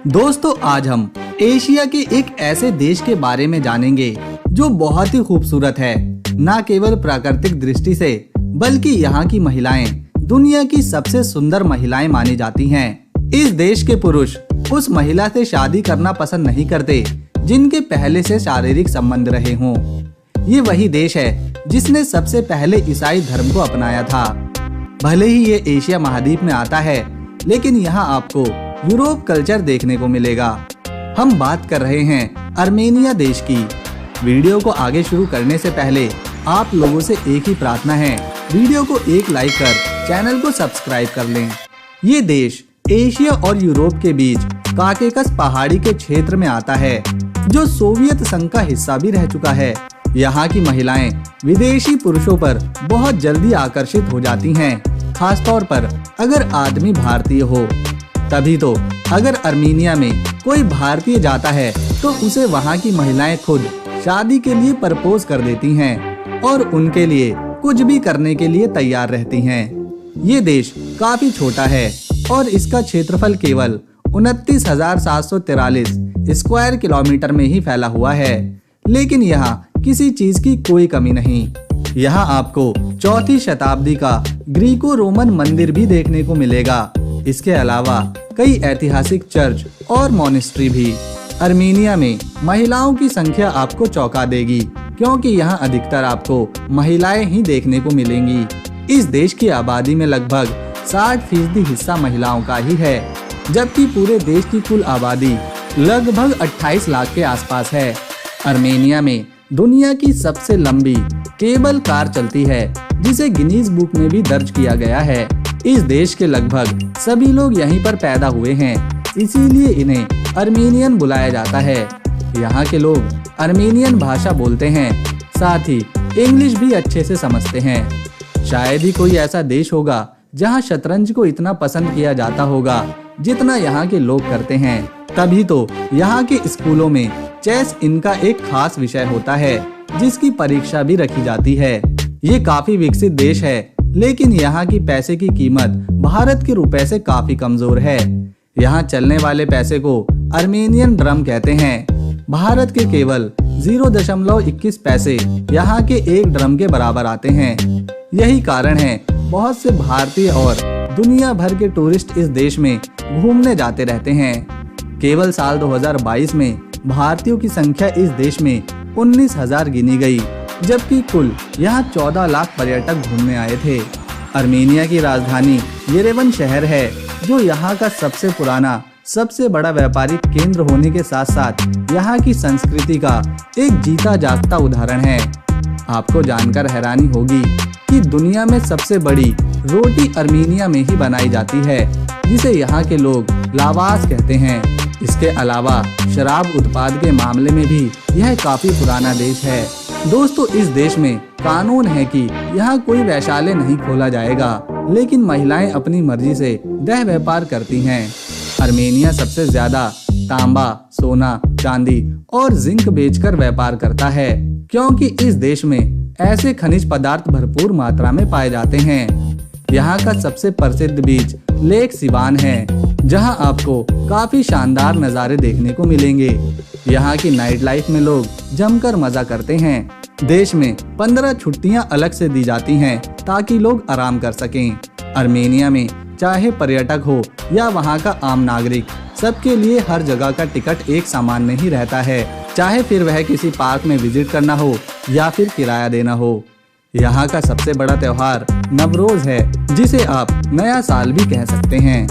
दोस्तों आज हम एशिया के एक ऐसे देश के बारे में जानेंगे जो बहुत ही खूबसूरत है, न केवल प्राकृतिक दृष्टि से बल्कि यहाँ की महिलाएं दुनिया की सबसे सुंदर महिलाएं मानी जाती हैं। इस देश के पुरुष उस महिला से शादी करना पसंद नहीं करते जिनके पहले से शारीरिक संबंध रहे हों। ये वही देश है जिसने सबसे पहले ईसाई धर्म को अपनाया था। भले ही ये एशिया महाद्वीप में आता है, लेकिन यहाँ आपको यूरोप कल्चर देखने को मिलेगा। हम बात कर रहे हैं आर्मेनिया देश की। वीडियो को आगे शुरू करने से पहले आप लोगों से एक ही प्रार्थना है, वीडियो को एक लाइक कर चैनल को सब्सक्राइब कर लें। ये देश एशिया और यूरोप के बीच काकेकस पहाड़ी के क्षेत्र में आता है, जो सोवियत संघ का हिस्सा भी रह चुका है। यहाँ की महिलाएं विदेशी पुरुषों पर बहुत जल्दी आकर्षित हो जाती हैं, खासतौर पर अगर आदमी भारतीय हो। तभी तो अगर आर्मेनिया में कोई भारतीय जाता है तो उसे वहाँ की महिलाएं खुद शादी के लिए प्रपोज कर देती हैं और उनके लिए कुछ भी करने के लिए तैयार रहती हैं। ये देश काफी छोटा है और इसका क्षेत्रफल केवल 29,743 स्क्वायर किलोमीटर में ही फैला हुआ है, लेकिन यहाँ किसी चीज की कोई कमी नहीं। यहाँ आपको 4वीं शताब्दी का ग्रीको रोमन मंदिर भी देखने को मिलेगा। इसके अलावा कई ऐतिहासिक चर्च और मॉनेस्ट्री भी। आर्मेनिया में महिलाओं की संख्या आपको चौंका देगी, क्योंकि यहाँ अधिकतर आपको महिलाएं ही देखने को मिलेंगी। इस देश की आबादी में लगभग 60% हिस्सा महिलाओं का ही है, जबकि पूरे देश की कुल आबादी लगभग 28 लाख के आसपास है। आर्मेनिया में दुनिया की सबसे लंबी केबल कार चलती है, जिसे गिनीज बुक में भी दर्ज किया गया है। इस देश के लगभग सभी लोग यहीं पर पैदा हुए हैं, इसीलिए इन्हें आर्मेनियन बुलाया जाता है। यहाँ के लोग आर्मेनियन भाषा बोलते हैं, साथ ही इंग्लिश भी अच्छे से समझते हैं। शायद ही कोई ऐसा देश होगा जहाँ शतरंज को इतना पसंद किया जाता होगा जितना यहाँ के लोग करते हैं। तभी तो यहाँ के स्कूलों में चेस इनका एक खास विषय होता है, जिसकी परीक्षा भी रखी जाती है। ये काफी विकसित देश है, लेकिन यहाँ की पैसे की कीमत भारत के रुपए से काफी कमजोर है। यहाँ चलने वाले पैसे को आर्मेनियन ड्रम कहते हैं। भारत के केवल 0.21 पैसे यहाँ के एक ड्रम के बराबर आते हैं। यही कारण है बहुत से भारतीय और दुनिया भर के टूरिस्ट इस देश में घूमने जाते रहते हैं। केवल साल 2022 में भारतीयों की संख्या इस देश में 19,000 गिनी गई, जबकि कुल यहाँ 14 लाख पर्यटक घूमने आए थे। आर्मेनिया की राजधानी येरेवन शहर है, जो यहाँ का सबसे पुराना, सबसे बड़ा व्यापारिक केंद्र होने के साथ साथ यहाँ की संस्कृति का एक जीता जागता उदाहरण है। आपको जानकर हैरानी होगी कि दुनिया में सबसे बड़ी रोटी आर्मेनिया में ही बनाई जाती है, जिसे यहाँ के लोग लावाश कहते हैं। इसके अलावा शराब उत्पाद के मामले में भी यह काफी पुराना देश है। दोस्तों, इस देश में कानून है कि यहाँ कोई वैश्यालय नहीं खोला जाएगा, लेकिन महिलाएं अपनी मर्जी से देह व्यापार करती हैं। आर्मेनिया सबसे ज्यादा तांबा, सोना, चांदी और जिंक बेचकर व्यापार करता है, क्योंकि इस देश में ऐसे खनिज पदार्थ भरपूर मात्रा में पाए जाते हैं। यहाँ का सबसे प्रसिद्ध बीच लेक सिवान है, जहाँ आपको काफी शानदार नज़ारे देखने को मिलेंगे। यहाँ की नाइट लाइफ में लोग जमकर मजा करते हैं। देश में 15 छुट्टियां अलग से दी जाती हैं ताकि लोग आराम कर सकें। आर्मेनिया में चाहे पर्यटक हो या वहाँ का आम नागरिक, सबके लिए हर जगह का टिकट एक समान नहीं रहता है, चाहे फिर वह किसी पार्क में विजिट करना हो या फिर किराया देना हो। यहाँ का सबसे बड़ा त्योहार नवरोज है, जिसे आप नया साल भी कह सकते हैं।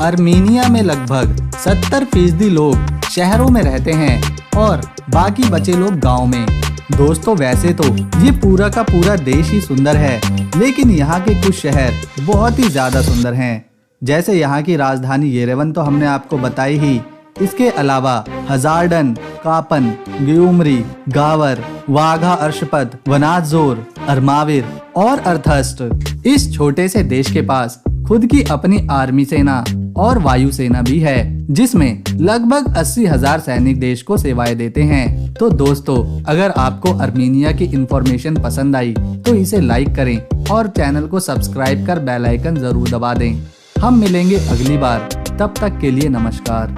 आर्मेनिया में लगभग 70% लोग शहरों में रहते हैं और बाकी बचे लोग गांव में। दोस्तों, वैसे तो ये पूरा का पूरा देश ही सुंदर है, लेकिन यहाँ के कुछ शहर बहुत ही ज्यादा सुंदर हैं। जैसे यहाँ की राजधानी येरेवन तो हमने आपको बताई ही। इसके अलावा हजारडन, कापन, ग्यूमरी, गावर, वाघा अर्शपद, वनाजोर, अरमाविर और अर्थस्ट। इस छोटे से देश के पास खुद की अपनी आर्मी सेना और वायुसेना भी है, जिसमें लगभग 80,000 सैनिक देश को सेवाएं देते हैं। तो दोस्तों, अगर आपको आर्मेनिया की इंफॉर्मेशन पसंद आई तो इसे लाइक करें और चैनल को सब्सक्राइब कर बेल आइकन जरूर दबा दें। हम मिलेंगे अगली बार, तब तक के लिए नमस्कार।